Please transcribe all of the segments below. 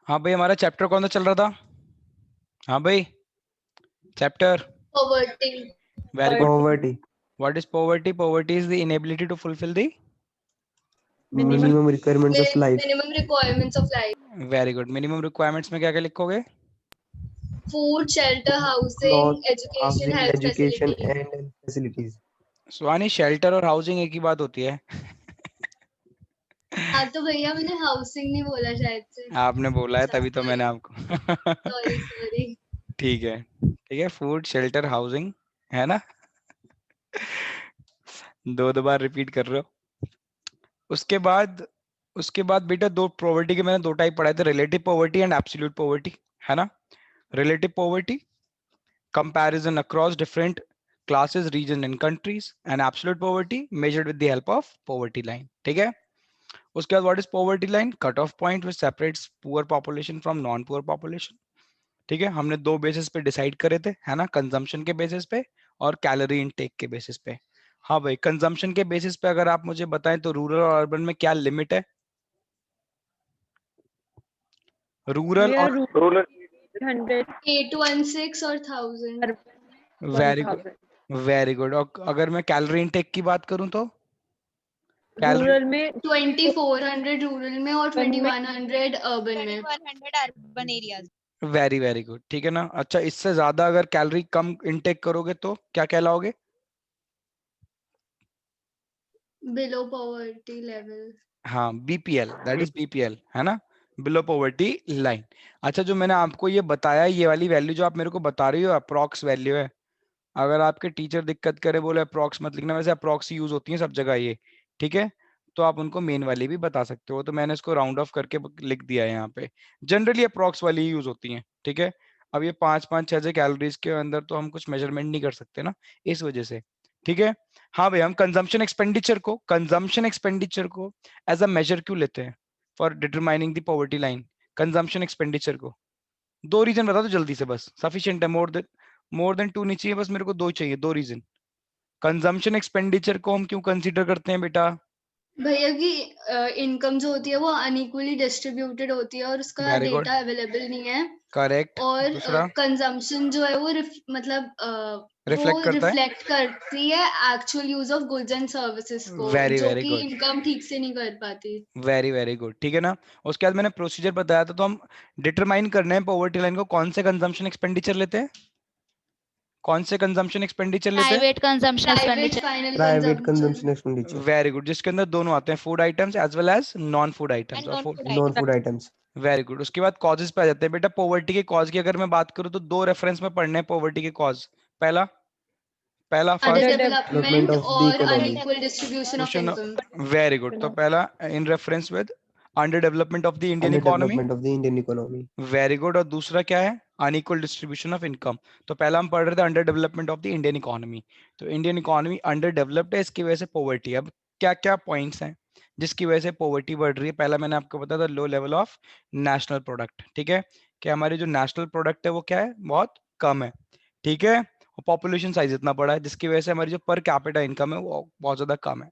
हाँ भाई, हमारा चैप्टर कौन सा चल रहा था? हाँ भाई, chapter. Poverty. Very good. Poverty. What is poverty? Poverty is the inability to fulfil the Minimum Minimum requirements of life. minimum requirements of life. Very good. Minimum requirements में क्या क्या लिखोगे? Food, shelter, housing, Cloth, education, housing, health education, facility. and health facilities. Suhani, shelter और housing एक ही बात होती है। हाँ तो भैया मैंने हाउसिंग नहीं बोला शायद से। आपने बोला है तभी तो मैंने आपको सॉरी सॉरी। ठीक है, ठीक है। फूड, शेल्टर, हाउसिंग, है ना? दो दो बार रिपीट कर रहे हो। उसके बाद बेटा दो पॉवर्टी के मैंने दो टाइप पढ़ाए थे, relative poverty and absolute poverty, है ना? Relative poverty, comparison across different classes, region and countries, and absolute poverty measured with the help of poverty line। ठीक है। उसके बाद what is poverty line? Cut off point which separates poor population from non poor population. ठीक है, हमने दो basis पे decide करे थे, है ना? कंजम्पशन के बेसिस पे और कैलोरी इनटेक के बेसिस पे। हाँ भाई, कंजम्पशन के बेसिस पे अगर आप मुझे बताएं तो रूरल और अर्बन में क्या लिमिट है? रूरल और रूरल 100 816 और 1000। Very good, very good. और अगर मैं कैलोरी इनटेक की बात करूं तो कैलोरी रूरल में 2400 रूरल में और अर्बन में 2100 अर्बन में। 2100 urban areas. Very very good, ठीक है ना? अच्छा, इससे ज्यादा अगर कैलोरी कम इनटेक करोगे तो क्या कहलाओगे? Below poverty level. हाँ, बीपीएल, दैट इज बीपीएल, है ना? Below poverty line. अच्छा, जो मैंने आपको ये बताया, ये वाली वैल्यू जो आप मेरे को बता रही हो अप्रोक्स वैल्यू है। अगर आपके टीचर दिक्कत करे, बोले अप्रोक्स मत लिखना, वैसे अप्रोक्स यूज होती है सब जगह ये, ठीक है? तो आप उनको मेन वाली भी बता सकते हो, तो मैंने इसको राउंड ऑफ करके लिख दिया है यहाँ पे। जनरली अप्रोक्स वाली यूज होती है, ठीक है? अब ये 5-5 6 कैलोरीज के अंदर तो हम कुछ मेजरमेंट नहीं कर सकते ना, इस वजह से। ठीक है। हाँ भाई, हम कंजम्पशन एक्सपेंडिचर को एज अ मेजर क्यों लेते हैं? For determining the poverty line. Consumption expenditure को दो रीजन बता दो जल्दी से, बस सफिशिएंट है। मोर देन टू नहीं चाहिए, बस मेरे को दो चाहिए, दो रीजन। कंजम्पशन एक्सपेंडिचर को हम क्यों कंसीडर करते हैं बेटा? भैया की इनकम जो होती है वो अनइक्वली डिस्ट्रीब्यूटेड होती है और उसका वेरी गुड, डेटा अवेलेबल नहीं है। करेक्ट। और दूसरा, कंजम्पशन जो है वो मतलब वो रिफ्लेक्ट करता है। रिफ्लेक्ट करती है actual use of goods and services को, वेरी जो वेरी कि गुड, इनकम ठीक से नहीं कर पाती। वेरी वेरी गुड, ठीक है ना? उसके बाद मैंने प्रोसीजर बताया था, तो हम डिटरमाइन करने हैं पॉवर्टी लाइन को, कौन से कंजम्पशन एक्सपेंडिचर लेते हैं? कौन से कंजम्पशन एक्सपेंडिचर लेते हैं? Private consumption private expenditure. Final Private consumption. consumption expenditure. Very good, जिसके अंदर दोनों आते हैं, food items as well as non food items. And और non food Non-food items. Very good. उसके बाद कॉजेज पे आ जाते हैं बेटा। पॉवर्टी के कॉज की अगर मैं बात करूं तो दो रेफरेंस में पढ़ने हैं पॉवर्टी के कॉज। पहला पहला under first Development development of the और economy. Unequal distribution of question, income. Very good. तो पहला in reference with under development of the Indian economy. Underdevelopment of the Indian economy. Very good. और दूसरा क्या है? Unequal distribution of income. तो पहला हम पढ़ रहे थे under development of the Indian economy. तो इंडियन इकोनॉमी अंडर डेवलप्ड है, इसकी वजह से पॉवर्टी। अब क्या क्या पॉइंट्स हैं जिसकी वजह से पॉवर्टी बढ़ रही है? पहला मैंने आपको बताया था, low level of national product. ठीक है, कि हमारी जो नेशनल प्रोडक्ट है वो क्या है? बहुत कम है। ठीक है, और पॉपुलेशन साइज इतना बड़ा है जिसकी वजह से हमारी जो पर कैपिटा इनकम है वो बहुत ज्यादा कम है।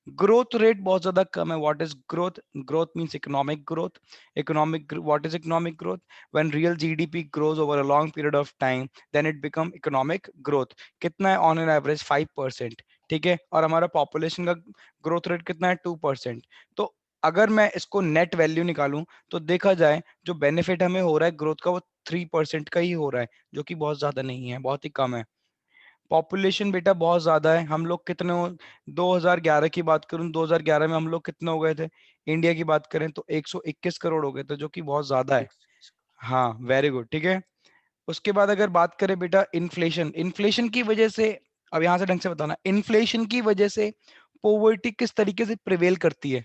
ग्रोथ रेट बहुत ज्यादा कम है। What is growth? Growth means economic growth. What is economic growth? When real GDP grows over a long period of time, then it become economic growth. कितना है? On an average 5%। ठीक है, और हमारा पॉपुलेशन का ग्रोथ रेट कितना है? 2%। तो अगर मैं इसको नेट वैल्यू निकालूं तो देखा जाए जो बेनिफिट हमें हो रहा है ग्रोथ का वो 3% का ही हो रहा है, जो कि बहुत ज्यादा नहीं है, बहुत ही कम है। पॉपुलेशन बेटा बहुत ज्यादा है। हम लोग कितने 2011 की बात करूं, 2011 में हम लोग कितने हो गए थे? इंडिया की बात करें तो 121 करोड़ हो गए थे, जो कि बहुत ज्यादा है। हाँ, वेरी गुड, ठीक है। उसके बाद अगर बात करें बेटा इन्फ्लेशन, इन्फ्लेशन की वजह से, अब यहां से ढंग से बताना, इन्फ्लेशन की वजह से पॉवर्टी किस तरीके से प्रिवेल करती है?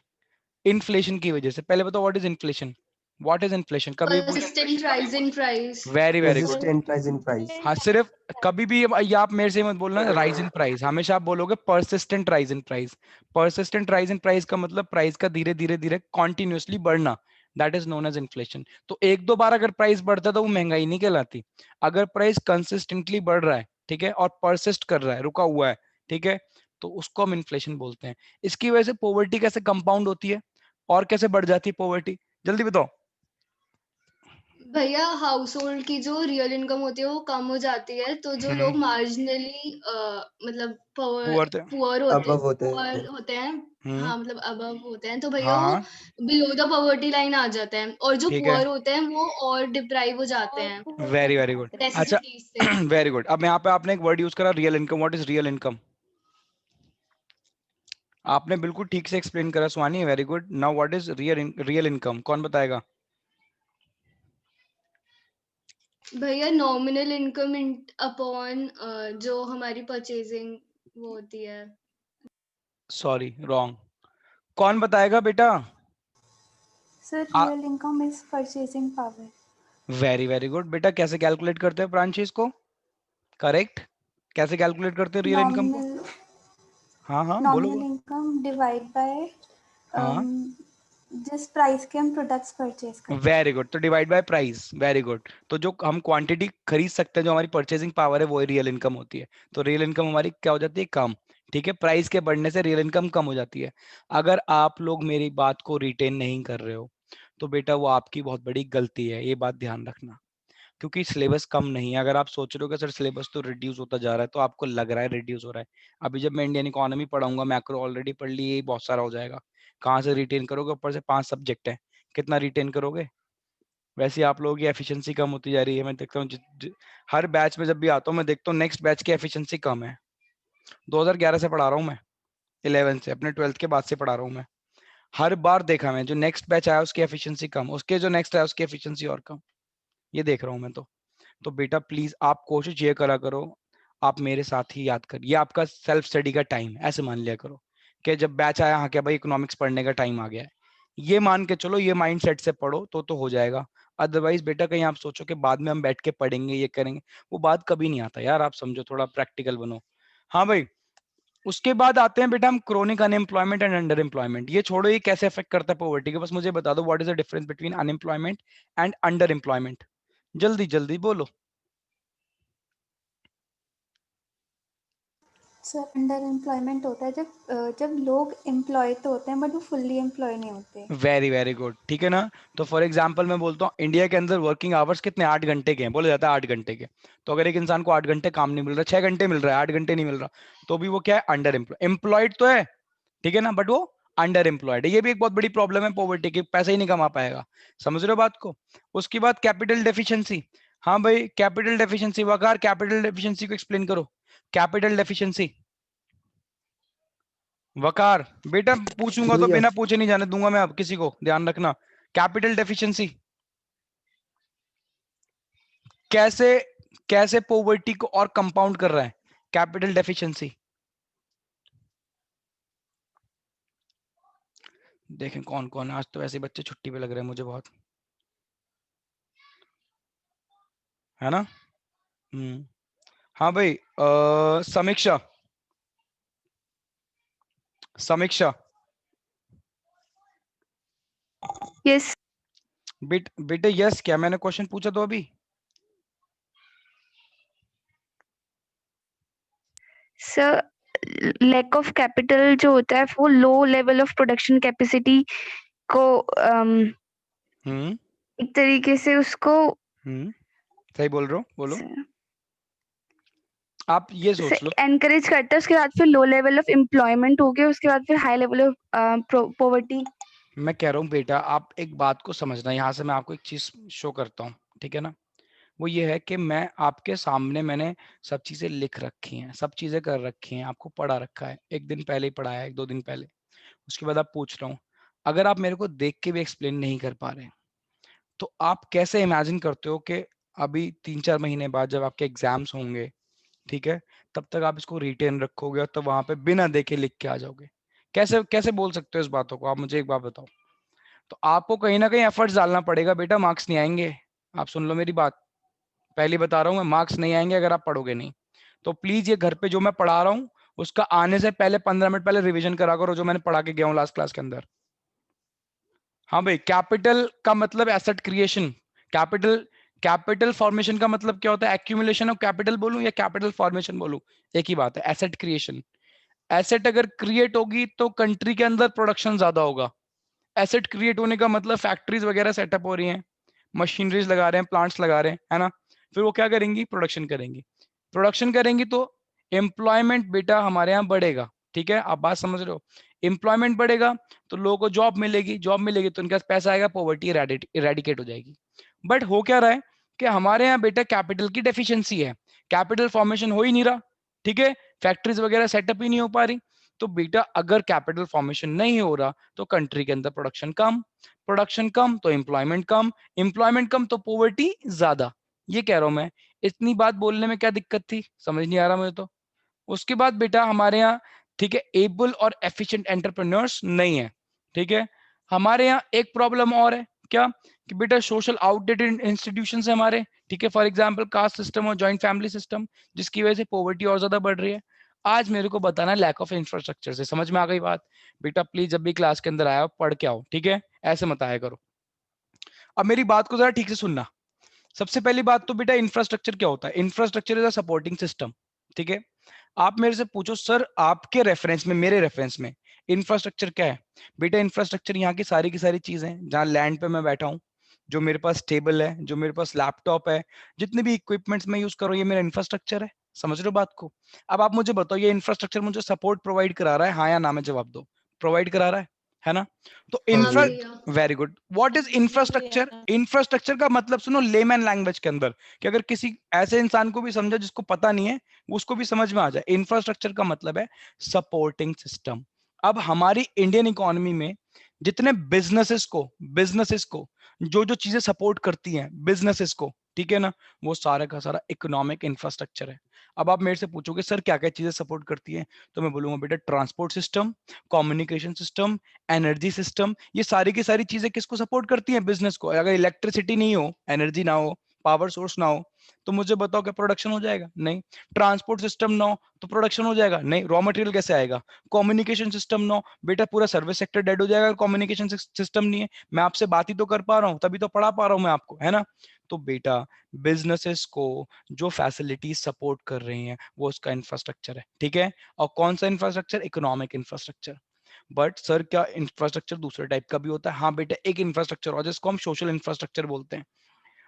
इन्फ्लेशन की वजह से पहले बताओ, what is inflation? What is inflation? कभी पूछ, persistent rise in price. Very very good. Persistent rise in price. हाँ, सिर्फ कभी भी ये आप मेरे से मत बोलना राइज इन प्राइस, हमेशा आप बोलोगे persistent rise in price. Persistent rise in price का मतलब प्राइस का धीरे धीरे धीरे कॉन्टिन्यूसली बढ़ना, that is known as inflation. तो एक दो बार अगर प्राइस बढ़ता है तो वो महंगाई नहीं कहलाती। अगर प्राइस कंसिस्टेंटली बढ़ रहा है, ठीक है, और परसिस्ट कर रहा है, रुका हुआ है, ठीक है, तो उसको हम इन्फ्लेशन बोलते हैं। इसकी वजह से पॉवर्टी कैसे कंपाउंड होती है और कैसे बढ़ जाती है पॉवर्टी? जल्दी बताओ। भैया हाउस होल्ड की जो रियल इनकम होती है वो कम हो जाती है, तो जो लोग मार्जिनली मतलब पुअर थे। पुअर होते Above होते पुअर हैं। होते हैं, हम्म। हाँ मतलब अबव होते हैं, तो भैया हाँ वो हाँ बिलो द पॉवर्टी लाइन आ जाते हैं, और जो ठीक है, पुअर होते हैं वो और डिप्राइव हो जाते हैं वेरी वेरी गुड। अच्छा नेसेसिटीज से। Very good. अब यहाँ पे आपने एक वर्ड यूज करा real income. What is real income? आपने बिल्कुल ठीक से एक्सप्लेन करा Swani, very good. Now what is real income? कौन बताएगा? भैया नॉमिनल इनकम अपॉन जो हमारी परचेजिंग वो होती है। Sorry wrong. कौन बताएगा बेटा? Sir, real income is purchasing power. Very very good बेटा। कैसे कैलकुलेट करते हैं प्रांशी इसको? करेक्ट। कैसे कैलकुलेट करते हैं रियल इनकम को? Nominal हाँ हाँ बोलो nominal बोलो। income divide by हाँ जिस प्राइस के हम प्रोडक्ट्स परचेज करते हैं। Very good. तो divide by price, very good. तो जो हम क्वांटिटी खरीद सकते हैं, जो हमारी परचेजिंग पावर है, वो रियल इनकम होती है। तो रियल इनकम हमारी क्या हो जाती है? कम। ठीक है, प्राइस के बढ़ने से रियल इनकम कम हो जाती है। अगर आप लोग मेरी बात को रिटेन नहीं कर रहे हो तो बेटा वो आपकी बहुत बड़ी गलती है, ये बात ध्यान रखना। क्योंकि सिलेबस कम नहीं है। अगर आप सोच रहे हो कि सर सिलेबस तो रिड्यूस होता जा रहा है, तो आपको लग रहा है रिड्यूस हो रहा है। अभी जब मैं इंडियन इकोनॉमी पढ़ाऊंगा, मैक्रो ऑलरेडी पढ़ ली, यही बहुत सारा हो जाएगा। कहाँ से रिटेन करोगे? ऊपर से 5 सब्जेक्ट है, कितना रिटेन करोगे? वैसे ही आप लोगों की एफिशिएंसी कम होती जा रही है। मैं देखता हूँ हर बैच में जब भी आता हूँ, मैं देखता हूँ नेक्स्ट बैच की एफिशिएंसी कम है। 2011 से पढ़ा रहा हूँ मैं, 11 से, अपने 12th के बाद से पढ़ा रहा हूँ मैं। हर बार देखा मैं, जो नेक्स्ट बैच आया उसकी एफिशिएंसी कम, उसके जो नेक्स्ट आया उसकी एफिशिएंसी और कम। ये देख रहा हूँ मैं। तो बेटा प्लीज आप कोशिश ये करा करो, आप मेरे साथ ही याद करिए। आपका सेल्फ स्टडी का टाइम ऐसे मान लिया करो कि जब बैच आया, हाँ क्या भाई इकोनॉमिक्स पढ़ने का टाइम आ गया है, ये मान के चलो। ये माइंड सेट से पढ़ो तो हो जाएगा। अदरवाइज बेटा कहीं आप सोचो कि बाद में हम बैठ के पढ़ेंगे, ये करेंगे, वो बात कभी नहीं आता यार। आप समझो, थोड़ा प्रैक्टिकल बनो। हाँ भाई, उसके बाद आते हैं बेटा हम chronic unemployment and under employment. ये छोड़ो, ये कैसे अफेक्ट करता है पॉवर्टी को, बस मुझे बता दो what is the difference between unemployment and under employment. जल्दी जल्दी बोलो। सर अंडर एम्प्लॉयमेंट होता है जब लोग एम्प्लॉय तो होते हैं बट वो फुल्ली एम्प्लॉय नहीं होते। वेरी वेरी गुड, ठीक है ना। तो फॉर एग्जांपल मैं बोलता हूँ, इंडिया के अंदर वर्किंग आवर्स कितने? 8 घंटे के हैं, बोला जाता है 8 घंटे के। तो अगर एक इंसान को 8 घंटे काम नहीं मिल रहा, 6 घंटे मिल रहा है, 8 घंटे नहीं मिल रहा, तो भी वो क्या है? अंडर एम्प्लॉयड तो है, ठीक है ना, बट वो अंडर एम्प्लॉयड है। ये भी एक बहुत बड़ी प्रॉब्लम है पॉवर्टी की, पैसा ही नहीं कमा पाएगा। समझ रहे हो बात को? उसके बाद कैपिटल डेफिशिएंसी। हाँ भाई, कैपिटल डेफिशिएंसी, वकार कैपिटल डेफिशिएंसी को एक्सप्लेन करो। कैपिटल डेफिशिएंसी वकार। बेटा पूछूंगा जी तो भैया। बिना पूछे नहीं जाने दूंगा मैं अब किसी को, ध्यान रखना। कैपिटल डेफिशिएंसी कैसे कैसे पॉवर्टी को और कंपाउंड कर रहा है? कैपिटल डेफिशिएंसी देखें कौन कौन। आज तो ऐसे बच्चे छुट्टी पे लग रहे हैं मुझे बहुत, है ना। हाँ भाई, समीक्षा। समीक्षा Yes, बेटे यस क्या? मैंने क्वेश्चन पूछा तो अभी। sir. Lack of capital जो होता है वो low level of production capacity को हम्म एक तरीके से उसको सही बोल रहे हो, बोलो। आप ये सोच लो। एनकरेज करता है, उसके बाद फिर लो लेवल ऑफ एम्प्लॉयमेंट हो गया, उसके बाद फिर हाई लेवल ऑफ पॉवर्टी। मैं कह रहा हूँ बेटा, आप एक बात को समझना, यहाँ से मैं आपको एक चीज शो करता हूँ, ठीक है ना। वो ये है कि मैं आपके सामने मैंने सब चीजें लिख रखी हैं, सब चीजें कर रखी हैं, आपको पढ़ा रखा है, एक दिन पहले ही पढ़ाया है, 1-2 दिन पहले। उसके बाद आप पूछ रहा हूँ, अगर आप मेरे को देख के भी एक्सप्लेन नहीं कर पा रहे, तो आप कैसे इमेजिन करते हो कि अभी 3-4 महीने बाद जब आपके एग्जाम्स होंगे, ठीक है, तब तक आप इसको रिटेन रखोगे और तब वहां पे बिना देखे लिख के आ जाओगे? कैसे कैसे बोल सकते हो इस बातों को? आप मुझे एक बात बताओ। तो आपको कहीं ना कहीं एफर्ट्स डालना पड़ेगा बेटा, मार्क्स नहीं आएंगे। आप सुन लो मेरी बात, पहले बता रहा हूँ मैं, मार्क्स नहीं आएंगे अगर आप पढ़ोगे नहीं। तो प्लीज ये घर पे जो मैं पढ़ा रहा हूँ उसका आने से पहले 15 मिनट पहले रिवीजन करा करो, जो मैंने पढ़ा के गया हूँ लास्ट क्लास के अंदर। हाँ भाई, कैपिटल का मतलब asset creation. Capital capital formation का मतलब क्या होता है? एक्यूमुलेशन ऑफ कैपिटल बोलूं या कैपिटल फॉर्मेशन बोलूं, एक ही बात है, एसेट क्रिएशन। एसेट अगर क्रिएट होगी तो कंट्री के अंदर प्रोडक्शन ज्यादा होगा। एसेट क्रिएट होने का मतलब फैक्ट्रीज वगैरह सेटअप हो रही हैं, मशीनरीज लगा रहे हैं, प्लांट्स लगा रहे हैं, है ना। फिर वो क्या करेंगी, प्रोडक्शन करेंगी। प्रोडक्शन करेंगी तो एम्प्लॉयमेंट बेटा हमारे यहाँ बढ़ेगा, ठीक है, आप बात समझ रहे हो। एम्प्लॉयमेंट बढ़ेगा तो लोगों को जॉब मिलेगी, जॉब मिलेगी तो उनके पास पैसा आएगा, पॉवर्टी इरेडिकेट हो जाएगी। बट हो क्या रहा है कि हमारे यहाँ बेटा कैपिटल की डेफिशिएंसी है, कैपिटल फॉर्मेशन हो ही नहीं रहा, ठीक है, फैक्ट्रीज वगैरह सेटअप ही नहीं हो पा रही। तो बेटा अगर कैपिटल फॉर्मेशन नहीं हो रहा तो कंट्री के अंदर प्रोडक्शन कम, प्रोडक्शन कम तो एम्प्लॉयमेंट कम, एम्प्लॉयमेंट कम तो पॉवर्टी ज्यादा। ये कह रहा हूं मैं, इतनी बात बोलने में क्या दिक्कत थी, समझ नहीं आ रहा मुझे तो। उसके बाद बेटा हमारे यहाँ, ठीक है, एबल और एफिशिएंट एंटरप्रेन्योर्स नहीं है, ठीक है। हमारे यहाँ एक प्रॉब्लम और है, क्या, कि बेटा सोशल आउटडेटेड इंस्टीट्यूशंस है हमारे, ठीक है, फॉर एग्जांपल कास्ट सिस्टम और जॉइंट फैमिली सिस्टम, जिसकी वजह से पॉवर्टी और ज्यादा बढ़ रही है। आज मेरे को बताना लैक ऑफ इंफ्रास्ट्रक्चर से, समझ में आ गई बात। बेटा प्लीज जब भी क्लास के अंदर आया पढ़ के आओ, ठीक है, ऐसे मत आया करो। अब मेरी बात को जरा ठीक से सुनना। सबसे पहली बात तो बेटा इंफ्रास्ट्रक्चर क्या होता है, infrastructure is a supporting system, ठीक है। आप मेरे से पूछो सर आपके रेफरेंस में, मेरे रेफरेंस में इंफ्रास्ट्रक्चर क्या है। बेटा इंफ्रास्ट्रक्चर यहाँ की सारी चीजें, जहाँ लैंड पे मैं बैठा हूँ, जो मेरे पास टेबल है, जो मेरे पास लैपटॉप है, जितने भी इक्विपमेंट्स मैं यूज कर रहा हूँ, ये मेरा इंफ्रास्ट्रक्चर है। समझ रहे हो बात को। अब आप मुझे बताओ ये इंफ्रास्ट्रक्चर मुझे सपोर्ट प्रोवाइड करा रहा है, हाँ या ना में जवाब दो। प्रोवाइड करा रहा है ना। तो हाँ हाँ इंफ्रा, जी। भैया। Very good. What is infrastructure. Infrastructure का मतलब सुनो लेमैन लैंग्वेज के अंदर, कि अगर किसी ऐसे इंसान को भी समझो जिसको पता नहीं है, उसको भी समझ में आ जाए। इंफ्रास्ट्रक्चर का मतलब है सपोर्टिंग सिस्टम। अब हमारी इंडियन इकोनॉमी में जितने बिजनेसेस को जो जो चीजें सपोर्ट करती हैं बिजनेसेस को, ठीक है ना, वो सारा का सारा इकोनॉमिक इंफ्रास्ट्रक्चर है। अब आप मेरे से पूछोगे सर क्या क्या चीजें सपोर्ट करती हैं, तो मैं बोलूंगा बेटा transport system, communication system, energy system, ये सारी की सारी चीजें किसको सपोर्ट करती हैं, बिजनेस को। अगर इलेक्ट्रिसिटी नहीं हो, एनर्जी ना हो, पावर सोर्स ना हो, तो मुझे बताओ क्या प्रोडक्शन हो जाएगा, नहीं। ट्रांसपोर्ट सिस्टम ना हो तो प्रोडक्शन हो जाएगा, नहीं। रॉ मटेरियल कैसे आएगा। कम्युनिकेशन सिस्टम ना हो, बेटा पूरा सर्विस सेक्टर डेड हो जाएगा, कम्युनिकेशन सिस्टम नहीं है। मैं आपसे बात ही तो कर पा रहा हूँ, तभी तो पढ़ा पा रहा हूँ मैं आपको, है ना। तो बेटा बिजनेसेस को जो फैसिलिटीज सपोर्ट कर रही हैं वो उसका इंफ्रास्ट्रक्चर है, ठीक है। और कौन सा infrastructure, economic infrastructure. But sir क्या इंफ्रास्ट्रक्चर दूसरे टाइप का भी होता है, हाँ बेटा एक इंफ्रास्ट्रक्चर और जिसको हम सोशल इंफ्रास्ट्रक्चर बोलते हैं,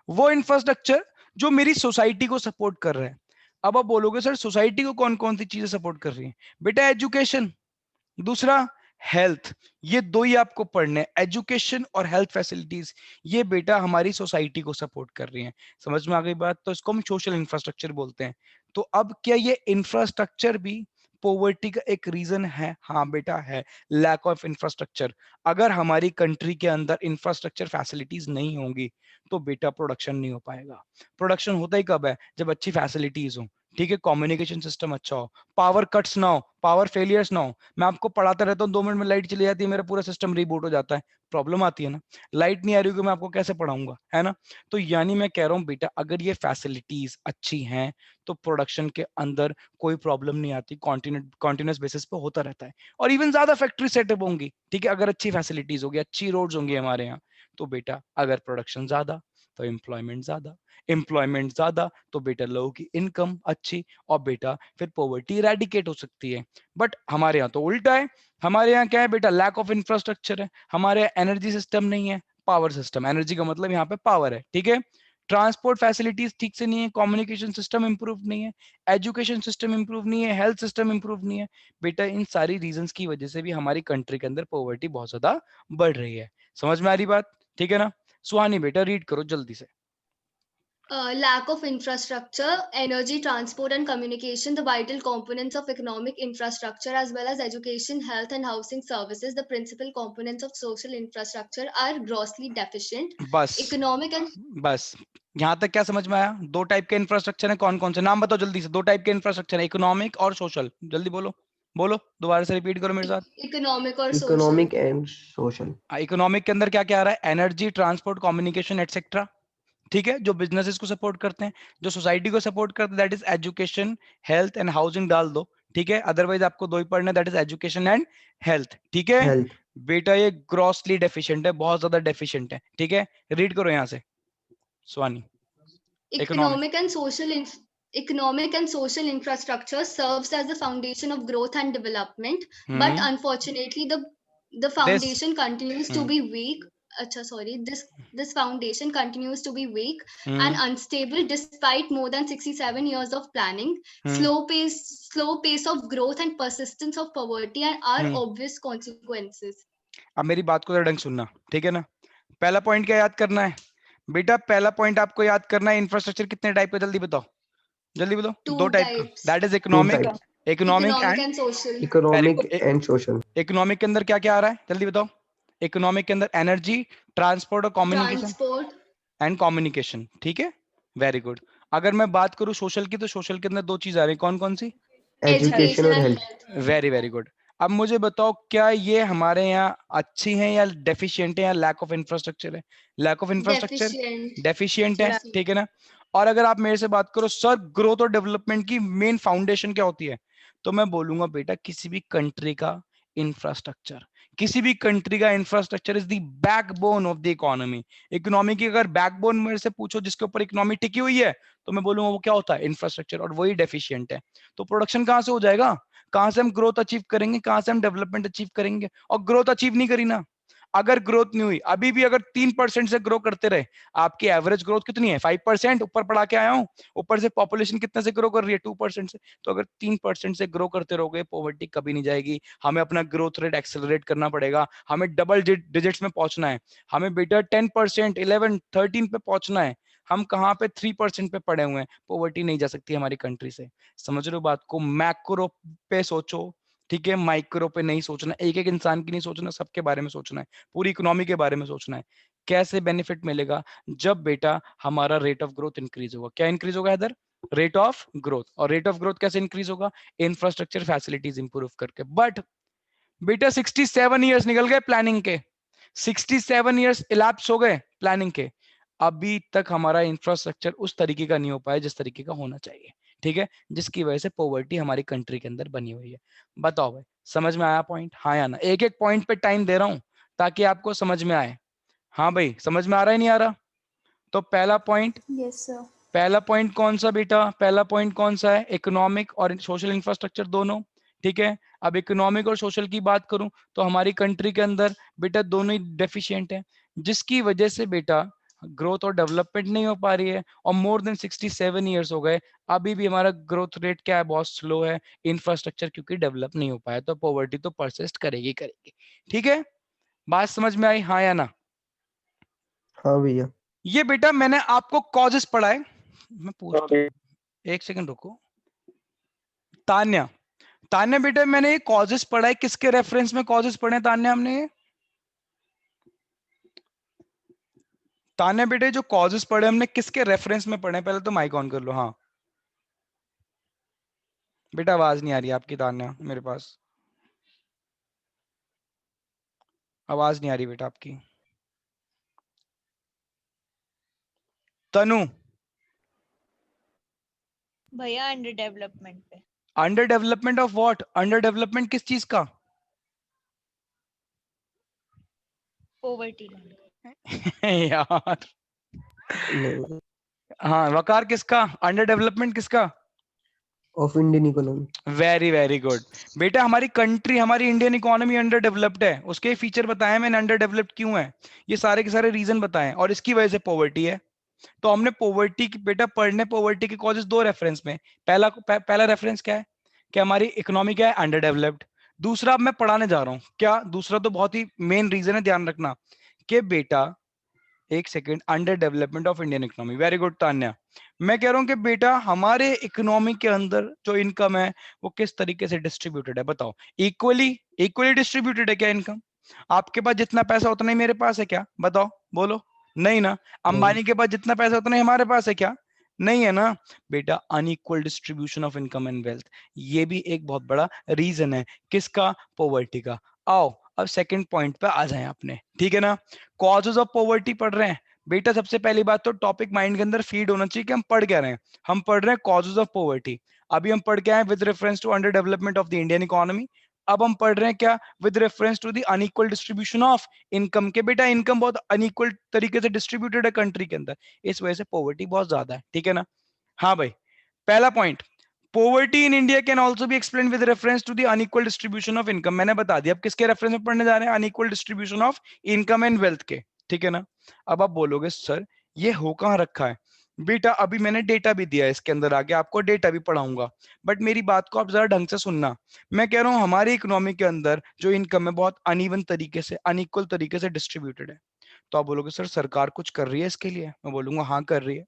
वो इंफ्रास्ट्रक्चर जो मेरी सोसाइटी को सपोर्ट कर रहा है। अब आप बोलोगे सर सोसाइटी को कौन कौन सी चीजें सपोर्ट कर रही है, बेटा एजुकेशन, दूसरा हेल्थ, ये दो ही आपको पढ़ने हैं, एजुकेशन और हेल्थ फैसिलिटीज, ये बेटा हमारी सोसाइटी को सपोर्ट कर रही हैं। समझ में आ गई बात, तो इसको हम सोशल इंफ्रास्ट्रक्चर बोलते हैं। तो अब क्या ये इंफ्रास्ट्रक्चर भी पॉवर्टी का एक रीजन है, हाँ बेटा है, लैक ऑफ इंफ्रास्ट्रक्चर। अगर हमारी कंट्री के अंदर इंफ्रास्ट्रक्चर फैसिलिटीज नहीं होंगी तो बेटा प्रोडक्शन नहीं हो पाएगा। प्रोडक्शन होता ही कब है, जब अच्छी फैसिलिटीज हो, ठीक है, कम्युनिकेशन सिस्टम अच्छा हो, पावर कट्स ना हो, पावर फेलियर्स ना हो। मैं आपको पढ़ाता रहता हूँ, 2 मिनट में लाइट चली जाती है, मेरा पूरा सिस्टम रीबूट हो जाता है, प्रॉब्लम आती है ना। लाइट नहीं आ रही होगी, मैं आपको कैसे पढ़ाऊंगा, है ना। तो यानी मैं कह रहा हूँ बेटा अगर ये फैसिलिटीज अच्छी हैं तो प्रोडक्शन के अंदर कोई प्रॉब्लम नहीं आती, कॉन्टिन्यूस बेसिस पे होता रहता है। और इवन ज्यादा फैक्ट्री सेटअप होंगी, ठीक है, अगर अच्छी फैसिलिटीज होगी, अच्छी रोड्स होंगी हमारे यहाँ, तो बेटा अगर प्रोडक्शन ज्यादा तो एम्प्लॉयमेंट ज्यादा, एम्प्लॉयमेंट ज्यादा तो बेटा लोगों की इनकम अच्छी, और बेटा फिर पॉवर्टी इरेडिकेट हो सकती है। बट हमारे यहाँ तो उल्टा है, हमारे यहाँ क्या है बेटा, लैक ऑफ इंफ्रास्ट्रक्चर है, हमारे यहाँ एनर्जी सिस्टम नहीं है, पावर सिस्टम, एनर्जी का मतलब यहाँ पे पावर है, ठीक है। ट्रांसपोर्ट फैसिलिटीज ठीक से नहीं है, कम्युनिकेशन सिस्टम इंप्रूव नहीं है, एजुकेशन सिस्टम इंप्रूव नहीं है, हेल्थ सिस्टम इंप्रूव नहीं है। बेटा इन सारी रीजंस की वजह से भी हमारी कंट्री के अंदर पॉवर्टी बहुत ज्यादा बढ़ रही है। समझ में आ रही बात, ठीक है ना। सुहानी बेटा रीड करो जल्दी से। Lack of infrastructure, energy, transport, and communication, the vital components of economic infrastructure, as well as education, health, and housing services, the principal components of social infrastructure, are grossly deficient. बस Economic and बस यहाँ तक क्या समझ में आया। दो type के इंफ्रास्ट्रक्चर है, कौन कौन से, नाम बताओ जल्दी से। दो टाइप के इंफ्रास्ट्रक्चर है, इकोनॉमिक और सोशल, जल्दी बोलो बोलो, दोबारा से रिपीट करो मेरे साथ। economic or social. Economic and social. Economic के अंदर क्या क्या आ रहा है, एनर्जी, ट्रांसपोर्ट, कम्युनिकेशन एटसेट्रा, ठीक है, जो बिजनेसेस को सपोर्ट करते हैं, जो सोसाइटी को सपोर्ट करते हैं, that is education, health and housing डाल दो, ठीक है। अदरवाइज आपको दो ही पढ़ना, that is education and health, ठीक है। हेल्थ। बेटा ये ग्रॉसली डेफिशिएंट है, बहुत ज्यादा डेफिशिएंट है, ठीक है। रीड करो यहाँ से Swani. Economic and social economic and social infrastructure serves as the foundation of growth and development, but unfortunately the foundation continues to be weak. अच्छा sorry, this foundation continues to be weak hmm, and unstable despite more than 67 years of planning. Hmm, Slow pace of growth and persistence of poverty are hmm. obvious consequences. अब मेरी बात को जरा ढंग सुनना, ठीक है ना। पहला पॉइंट क्या याद करना है बेटा? पहला पॉइंट आपको याद करना है, इंफ्रास्ट्रक्चर कितने टाइप का, जल्दी बताओ, जल्दी बताओ। Two दो टाइप का, types, that is Two economic, types. Economic economic and and social. Very Economic good. and social. Economic के अंदर क्या क्या आ रहा है, जल्दी बताओ। इकोनॉमिक के अंदर एनर्जी, ट्रांसपोर्ट और कम्युनिकेशन Transport, एंड कम्युनिकेशन, ठीक है, वेरी गुड। अगर मैं बात करूं सोशल की, तो सोशल के अंदर दो चीज आ रही है, कौन कौन सी? Education education और and health. health. Very very good. अब मुझे बताओ, क्या ये हमारे यहाँ अच्छी हैं या डेफिशिएंट है, या लैक ऑफ इंफ्रास्ट्रक्चर है? Lack of infrastructure, Deficient. Deficient है, Deficient. ठीक है ना। और अगर आप मेरे से बात करो सर ग्रोथ और डेवलपमेंट की मेन फाउंडेशन क्या होती है, तो मैं बोलूंगा बेटा किसी भी कंट्री का इंफ्रास्ट्रक्चर, किसी भी कंट्री का infrastructure is the backbone of the economy. Economy की अगर बैकबोन मेरे से पूछो जिसके ऊपर इकोनॉमी टिकी हुई है, तो मैं बोलूंगा वो क्या होता है? इंफ्रास्ट्रक्चर, और वही डेफिशिएंट है। तो प्रोडक्शन कहां से हो जाएगा, कहां से हम ग्रोथ अचीव करेंगे, कहां से हम डेवलपमेंट अचीव करेंगे? और ग्रोथ अचीव नहीं करी ना, अगर ग्रोथ नहीं हुई, अभी भी अगर 3% से ग्रो करते रहे, आपकी एवरेज ग्रोथ कितनी है? 5%। ऊपर पढ़ा के आया हूं, ऊपर से पॉपुलेशन कितने से ग्रो कर रही है? 2% से। तो अगर 3% से ग्रो करते रहोगे, पॉवर्टी कभी नहीं जाएगी। हमें अपना ग्रोथ रेट एक्सेलरेट करना पड़ेगा, हमें डबल डिजिट्स में पहुंचना है, हमें बेटा 10%, 11, 13 पे पहुंचना है। हम कहाँ पे 3% पे पड़े हुए हैं, पॉवर्टी नहीं जा सकती हमारी कंट्री से। समझ रहे हो बात को? मैक्रो पे सोचो, ठीक है, माइक्रो पे नहीं सोचना, एक एक इंसान की नहीं सोचना, सबके बारे में सोचना है, पूरी इकोनॉमी के बारे में सोचना है। कैसे बेनिफिट मिलेगा? जब बेटा हमारा रेट ऑफ ग्रोथ इंक्रीज होगा। क्या इंक्रीज होगा इधर? Rate of growth. और रेट ऑफ ग्रोथ कैसे इंक्रीज होगा? इंफ्रास्ट्रक्चर फैसिलिटीज इंप्रूव करके। बट बेटा 67 ईयर्स निकल गए प्लानिंग के, 67 ईयर्स इलैप्स हो गए प्लानिंग के, अभी तक हमारा इंफ्रास्ट्रक्चर उस तरीके का नहीं हो पाया जिस तरीके का होना चाहिए, ठीक है, जिसकी वजह से पॉवर्टी हमारी कंट्री के अंदर बनी हुई है। बताओ भाई, समझ में आया पॉइंट? हाँ या ना? एक एक पॉइंट पे टाइम दे रहा हूं ताकि आपको समझ में आए। हाँ भाई, समझ में आ रहा है नहीं आ रहा? तो पहला पॉइंट, Yes, sir. पहला पॉइंट कौन सा बेटा? पहला पॉइंट कौन सा है? इकोनॉमिक और सोशल इंफ्रास्ट्रक्चर दोनों, ठीक है। अब इकोनॉमिक और सोशल की बात करूं तो हमारी कंट्री के अंदर बेटा दोनों ही डेफिशिएंट है, जिसकी वजह से बेटा ग्रोथ और डेवलपमेंट नहीं हो पा रही है। और मोर देन 67 ईयर्स हो गए, अभी भी हमारा ग्रोथ रेट क्या है? बहुत स्लो है। इंफ्रास्ट्रक्चर क्योंकि डेवलप नहीं हो पाया, तो पॉवर्टी तो परसिस्ट करेगी करेगी, ठीक है। बात समझ में आई, हाँ या ना? हाँ भैया। ये बेटा मैंने आपको कॉजेस पढ़ाए, मैं पूछता हूँ, एक सेकंड रुको। तान्या, तान्या बेटा मैंने ये कॉजेस पढ़ाए, किसके रेफरेंस में कॉजेस पढ़े तान्या हमने? ये तान्या बेटे जो कॉजेस पढ़े हमने किसके रेफरेंस में पढ़े? पहले तो माइक ऑन कर लो। हाँ बेटा आवाज नहीं आ रही आपकी तान्या, मेरे पास आवाज नहीं आ रही बेटा आपकी। तनु, भैया अंडर डेवलपमेंट पे। Under development of what? Under development किस चीज का? पोवर्टी। यार नहीं, हाँ, वकार किसका? अंडर डेवलपमेंट किसका? of Indian economy. Very very good बेटा। हमारी कंट्री, हमारी इंडियन इकोनॉमी अंडर डेवलप्ड है, उसके फीचर बताए मैंने, अंडर डेवलप्ड क्यों है, ये सारे के सारे रीजन बताए, और इसकी वजह से पॉवर्टी है। तो हमने पॉवर्टी की बेटा पढ़ने, पॉवर्टी के कॉजेस दो रेफरेंस में। पहला रेफरेंस क्या है कि हमारी इकोनॉमी क्या है? Under developed. दूसरा अब मैं पढ़ाने जा रहा हूं क्या, दूसरा तो बहुत ही मेन रीजन है, ध्यान रखना कि बेटा एक second, under development of Indian economy. Very good Tanya. मैं कह रहा हूं कि बेटा हमारे इकोनॉमी के अंदर जो इनकम है वो किस तरीके से डिस्ट्रीब्यूटेड है? बताओ। इक्वली, इक्वली डिस्ट्रीब्यूटेड है क्या इनकम? आपके पास जितना पैसा उतना ही मेरे पास है क्या? बताओ, बोलो। नहीं ना। नहीं, अंबानी के पास जितना पैसा उतना ही हमारे पास है क्या? नहीं है ना बेटा। Unequal distribution of income and wealth, ये भी एक बहुत बड़ा रीजन है किसका? पॉवर्टी का। आओ अब सेकंड पॉइंट पे आ जाएं अपने, ठीक है ना। कॉजेज ऑफ पॉवर्टी पढ़ रहे हैं बेटा। सबसे पहली बात तो टॉपिक माइंड के अंदर फीड होना चाहिए कि हम पढ़ क्या रहे हैं। हम पढ़ रहे हैं कॉजेज ऑफ पॉवर्टी। अभी हम पढ़ के आए with reference to under development of the Indian economy. अब हम पढ़ रहे हैं क्या? With reference to the unequal distribution of income के। बेटा इनकम बहुत अनइक्वल तरीके से डिस्ट्रीब्यूटेड है कंट्री के अंदर, इस वजह से पॉवर्टी बहुत ज्यादा है, ठीक है ना। हाँ भाई, पहला point, poverty in India can also be explain with reference to the unequal distribution of income. मैंने बता दिया। अब किसके रेफरेंस में पढ़ने जा रहे हैं? Unequal distribution of income and wealth के, ठीक है ना। अब आप बोलोगे सर ये हो कहाँ रखा है, बेटा अभी मैंने डेटा भी दिया है, इसके अंदर आके आपको डेटा भी पढ़ाऊंगा, बट मेरी बात को आप जरा ढंग से सुनना। मैं कह रहा हूँ हमारी इकोनॉमी के अंदर जो इनकम है बहुत अनइवन तरीके से, अनइक्वल तरीके से डिस्ट्रीब्यूटेड है। तो आप बोलोगे सर सरकार कुछ कर रही है इसके लिए, मैं बोलूंगा हाँ कर रही है।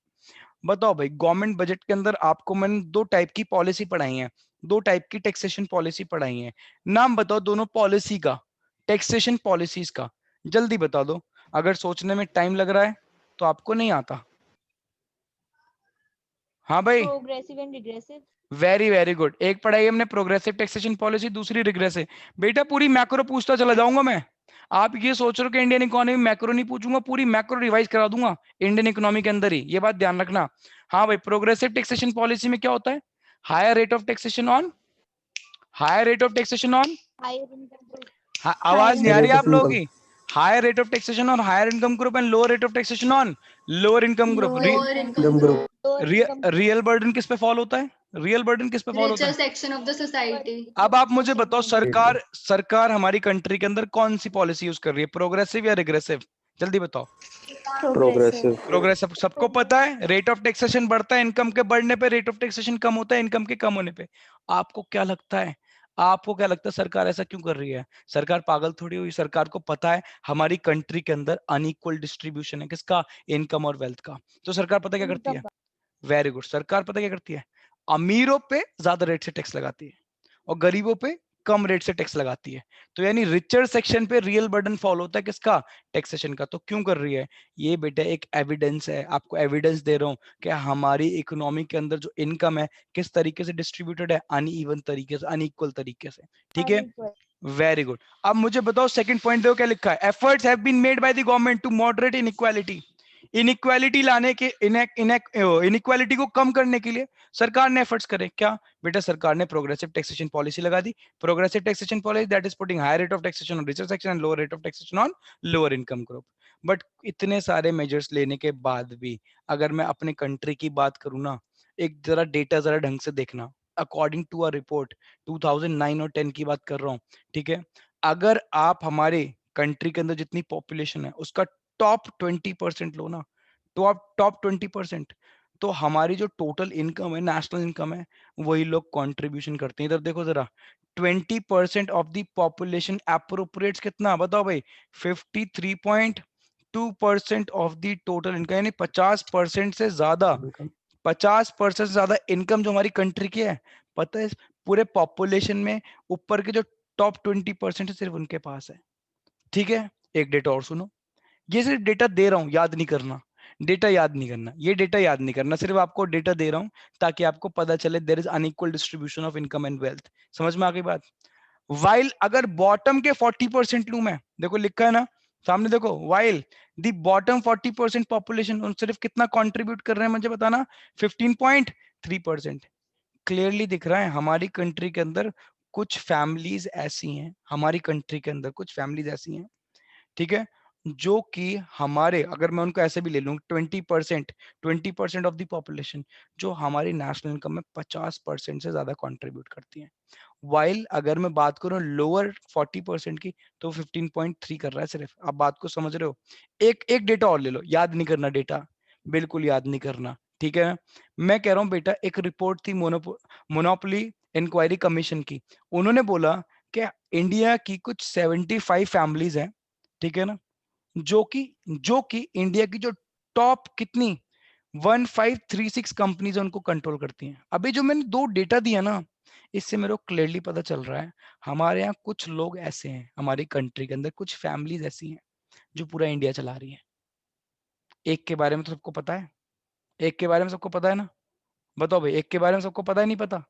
बताओ भाई, गवर्नमेंट बजट के अंदर आपको मैंने दो टाइप की पॉलिसी पढ़ाई है, दो टाइप की टैक्सेशन पॉलिसी पढ़ाई है, नाम बताओ दोनों पॉलिसी का, टैक्सेशन पॉलिसीज का, जल्दी बता दो। अगर सोचने में टाइम लग रहा है तो आपको नहीं आता। हाँ भाई, progressive and regressive. Very very good. एक पढ़ाई हमने प्रोग्रेसिव टैक्सेशन पॉलिसी, दूसरी रिग्रेसिव। बेटा पूरी मैक्रो पूछता चला जाऊंगा मैं। आप ये सोच रहे हो कि इंडियन इकोनॉमी मैक्रो नहीं पूछूंगा, पूरी मैक्रो रिवाइज करा दूंगा इंडियन इकोनॉमी के अंदर ही, ये बात ध्यान रखना। हाँ भाई, प्रोग्रेसिव टैक्सेशन पॉलिसी में क्या होता है, higher rate of taxation on, higher rate of taxation on, higher income group. आवाज नहीं आ रही Rate of आप लोगों income. की, higher rate of taxation on higher income group and lower rate of taxation on lower income group. lower Income income group. group, lower income real burden किस पे fall होता है, रियल बर्डन किस पे fall होता richer है। section of the society. अब आप मुझे बताओ सरकार सरकार हमारी कंट्री के अंदर कौन सी पॉलिसी यूज कर रही है, प्रोग्रेसिव या रिग्रेसिव, जल्दी बताओ। प्रोग्रेसिव। प्रोग्रेसिव। सबको पता है रेट ऑफ टैक्सेशन बढ़ता है इनकम के बढ़ने पे, रेट ऑफ टैक्सेशन कम होता है इनकम के कम होने पे। आपको क्या लगता है, आपको क्या लगता है सरकार ऐसा क्यों कर रही है, सरकार पागल थोड़ी हुई, सरकार को पता है हमारी कंट्री के अंदर अनइक्वल डिस्ट्रीब्यूशन है किसका, इनकम और वेल्थ का। तो सरकार पता क्या करती है, वेरी गुड, सरकार पता क्या करती है, अमीरों पे ज्यादा रेट से टैक्स लगाती है और गरीबों पे कम रेट से टैक्स लगाती है। तो यानी रिचर सेक्शन पे रियल बर्डन फॉल होता है किसका, टैक्सेशन का। तो क्यों कर रही है ये, बेटा एक एविडेंस है, आपको एविडेंस दे रहा हूं कि हमारी इकोनॉमी के अंदर जो इनकम है किस तरीके से डिस्ट्रीब्यूटेड है, अनइवन तरीके से, अनइक्वल तरीके से। ठीक है, वेरी गुड। अब मुझे बताओ सेकंड पॉइंट देखो क्या लिखा है, efforts have been made by the government to moderate inequality. Inequality लाने के, इनइक्वालिटी को कम करने के लिए सरकार ने एफर्ट्स करे। क्या बेटा, सरकार ने प्रोग्रेसिव टैक्सेशन पॉलिसी लगा दी, progressive taxation policy that is putting higher rate of taxation on richer section and lower rate of taxation on lower income group. But इतने सारे मेजर्स लेने के बाद भी अगर मैं अपने कंट्री की बात करूं ना, एक जरा डेटा जरा ढंग से देखना, अकॉर्डिंग टू अ रिपोर्ट 2009 और 10 की बात कर रहा हूं, ठीक है। अगर आप हमारे कंट्री के अंदर जितनी पॉपुलेशन है उसका टॉप 20% लो ना, टॉप 20%, तो हमारी जो टोटल इनकम है, नेशनल इनकम है, वही लोग कंट्रीब्यूशन करते हैं। इधर देखो जरा, 20% ऑफ द पॉपुलेशन अप्रोप्रिएट्स कितना, बताओ भाई, 53.2% ऑफ द टोटल इनकम, यानी 50% से ज्यादा, Income. 50% से ज्यादा इनकम जो हमारी कंट्री की है, पता है पूरे पॉपुलेशन में ऊपर के जो टॉप 20% है सिर्फ उनके पास है। ठीक है, एक डेटा और सुनो, ये सिर्फ डेटा दे रहा हूं, याद नहीं करना, डेटा याद नहीं करना, ये डेटा याद नहीं करना, सिर्फ आपको डेटा दे रहा हूं ताकि आपको पता चले there is unequal distribution of income and wealth. समझ में आ गई बात। वाइल अगर बॉटम के 40% लू मैं, देखो लिखा है ना सामने, देखो वाइल द बॉटम 40% पॉपुलेशन, उन सिर्फ कितना कंट्रीब्यूट कर रहे हैं मुझे बताना, 15.3%। क्लियरली दिख रहा है हमारी कंट्री के अंदर कुछ फैमिलीज ऐसी हैं, हमारी कंट्री के अंदर कुछ फैमिलीज ऐसी हैं, ठीक है, जो कि हमारे, अगर मैं उनको ऐसे भी ले लूं, 20% ऑफ द पॉपुलेशन जो हमारी नेशनल इनकम में 50% से ज्यादा कंट्रीब्यूट करती हैं। वाइल अगर मैं बात करूं लोअर 40% की, तो 15.3 कर रहा है सिर्फ। आप बात को समझ रहे हो। एक एक डेटा और ले लो, याद नहीं करना डेटा, बिल्कुल याद नहीं करना, ठीक है। मैं कह रहा हूं बेटा, एक रिपोर्ट थी मोनोपोली इंक्वायरी कमीशन की, उन्होंने बोला कि इंडिया की कुछ 75 फैमिलीज हैं, ठीक है ना, जो कि इंडिया की जो टॉप कितनी 1536 कंपनीज उनको कंट्रोल करती हैं। अभी जो मैंने दो डेटा दिया ना, इससे मेरे को क्लियरली पता चल रहा है हमारे यहाँ कुछ लोग ऐसे हैं, हमारी कंट्री के अंदर कुछ फैमिलीज ऐसी हैं जो पूरा इंडिया चला रही है। एक के बारे में तो सबको पता है, एक के बारे में सबको पता है ना, बताओ भाई, एक के बारे में सबको पता है नहीं पता।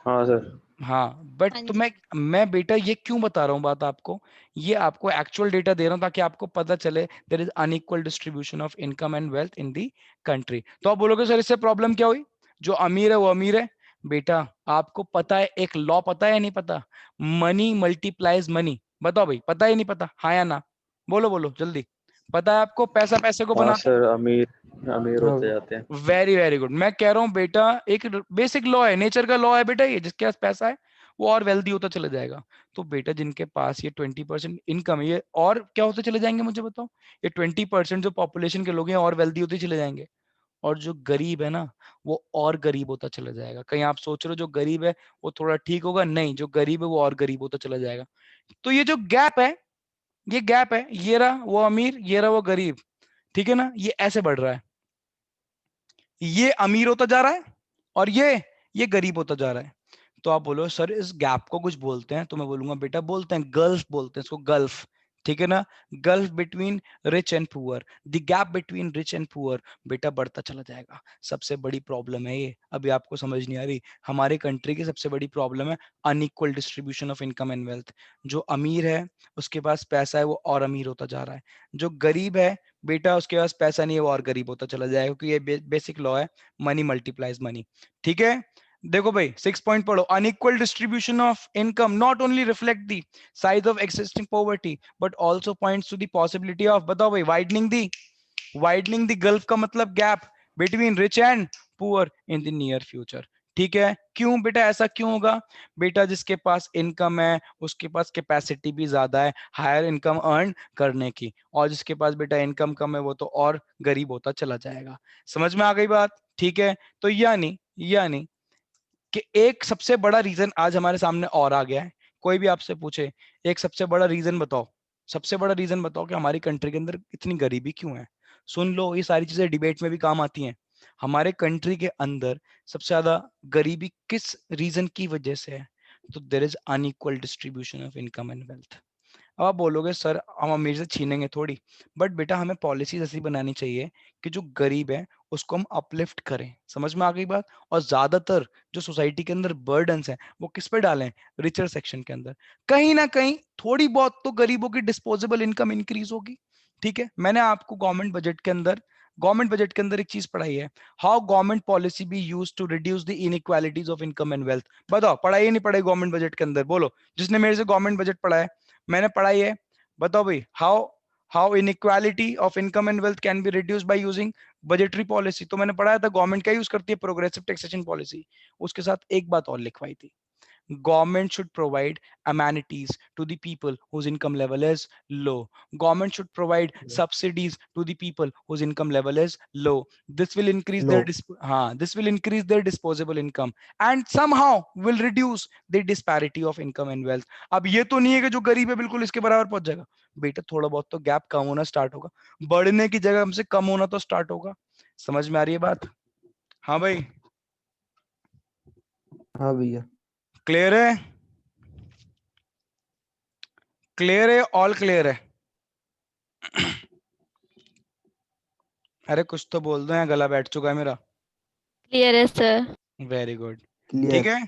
हाँ सर। हाँ, बट हाँ तो जी। मैं बेटा ये क्यों बता रहा हूँ बात आपको, ये आपको एक्चुअल डेटा दे रहा हूँ ताकि आपको पता चले there is unequal distribution of income and wealth in the country. तो आप बोलोगे सर इससे प्रॉब्लम क्या हुई, जो अमीर है वो अमीर है। बेटा आपको पता है, एक लॉ पता है या नहीं पता, मनी मल्टीप्लाइज मनी, बताओ भाई पता है नहीं पता, हाँ या ना, बोलो बोलो जल्दी, पता है आपको, पैसा पैसे को हाँ बनाता है। सर, अमीर अमीर हाँ होते भैया। जाते हैं। Very very good. मैं कह रहा हूं बेटा एक बेसिक लॉ है, नेचर का लॉ है बेटा, ये जिसके पास पैसा है वो और वेल्दी होता चला जाएगा। तो बेटा जिनके पास ये 20% इनकम है, ये और क्या होते चले जाएंगे मुझे बताओ? ये 20% जो पॉपुलेशन के लोग हैं और वेल्दी होते चले जाएंगे, और जो गरीब है ना वो और गरीब होता चला जाएगा। कहीं आप सोच रहे हो जो गरीब है वो थोड़ा ठीक होगा? नहीं, जो गरीब है वो और गरीब होता चला जाएगा। तो ये जो गैप है, ये गैप है, ये रहा वो अमीर, ये रहा वो गरीब, ठीक है ना, ये ऐसे बढ़ रहा है। ये अमीर होता जा रहा है और ये गरीब होता जा रहा है। तो आप बोलो सर इस गैप को कुछ बोलते हैं, तो मैं बोलूंगा बेटा बोलते हैं गल्फ, बोलते हैं इसको गल्फ, ठीक है ना, gulf between rich and poor, the gap between rich and poor बेटा बढ़ता चला जाएगा। सबसे बड़ी प्रॉब्लम है ये, अभी आपको समझ नहीं आ रही, हमारे कंट्री की सबसे बड़ी प्रॉब्लम है unequal distribution of income and wealth. जो अमीर है उसके पास पैसा है वो और अमीर होता जा रहा है, जो गरीब है बेटा उसके पास पैसा नहीं है वो और गरीब होता चला जाएगा, क्योंकि ये बेसिक लॉ है, मनी मल्टीप्लाइज मनी, ठीक है। देखो भाई 6 पॉइंट पढ़ो, unequal distribution of income not only reflect the size of existing poverty but also points to the possibility of, बताओ भाई, वाइडनिंग द गल्फ का मतलब gap between rich and poor in the near future, ठीक है। क्यों बेटा ऐसा क्यों होगा? बेटा जिसके पास इनकम है उसके पास कैपेसिटी भी ज्यादा है हायर इनकम अर्न करने की, और जिसके पास बेटा इनकम कम है वो तो और गरीब होता चला जाएगा। समझ में आ गई बात? ठीक है। तो यानी कि एक सबसे बड़ा रीजन आज हमारे सामने और आ गया है। कोई भी आपसे पूछे एक सबसे बड़ा रीजन बताओ, सबसे बड़ा रीजन बताओ कि हमारी कंट्री के अंदर इतनी गरीबी क्यों है, सुन लो, ये सारी चीजें डिबेट में भी काम आती हैं। हमारे कंट्री के अंदर सबसे ज्यादा गरीबी किस रीजन की वजह से है? तो there is unequal distribution of income and wealth. अब आप बोलोगे सर हम अमीर से छीनेंगे थोड़ी, बट बेटा हमें पॉलिसीज ऐसी बनानी चाहिए कि जो गरीब है उसको हम अपलिफ्ट करें। समझ में आ गई बात? और ज्यादातर जो सोसाइटी के अंदर बर्डन्स हैं वो किस पे डालें? रिचर सेक्शन के अंदर। कहीं ना कहीं थोड़ी बहुत तो गरीबों की डिस्पोजेबल इनकम इंक्रीज होगी, ठीक है। मैंने आपको गवर्नमेंट बजट के अंदर एक चीज पढ़ाई है, how government policy be use to reduce the inequalities of income and wealth. बताओ पढ़ाई है नहीं पढ़ाई गवर्नमेंट बजट के अंदर? बोलो जिसने मेरे से गवर्नमेंट बजट पढ़ा है। मैंने पढ़ाई है, बताओ भाई, how inequality of income and wealth can be reduce by using budgetary policy. तो मैंने पढ़ाया था गवर्नमेंट क्या यूज करती है? Progressive taxation policy. उसके साथ एक बात और लिखवाई थी, government should provide amenities to the people whose income level is low. Government should provide subsidies to the people whose income level is low. This will increase Low. this will increase their disposable income and somehow will reduce the disparity of income and wealth. अब ये तो नहीं है कि जो गरीब है बिल्कुल इसके बराबर पहुंच जाएगा, बेटा थोड़ा बहुत तो गैप कम होना स्टार्ट होगा, बढ़ने की जगह हमसे कम होना तो स्टार्ट होगा। समझ में आ रही है बात? हाँ भाई, हाँ भैया। क्लियर है? क्लियर है? ऑल क्लियर है? अरे कुछ तो बोल दो, यहाँ गला बैठ चुका है मेरा। क्लियर है सर। Very good, clear. ठीक है।